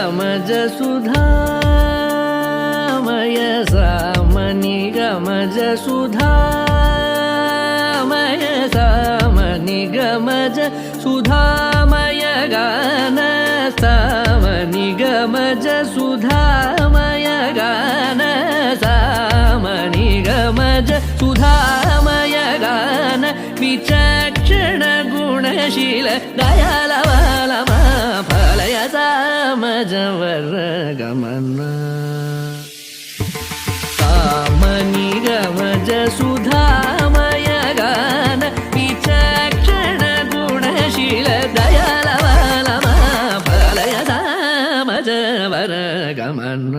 गमज सुधामय सामनि गमज सुधामय सामनि गमज सुधामय गान सामनि गमज सुधामय गान सामनि गमज सुधामय गान विचक्षण गुणशील दयालवालमा फलय सामजवर गमन सामनि गमज सुधामय गान विचक्षण गुणशील दयालवालमा फलय सामजवर गमन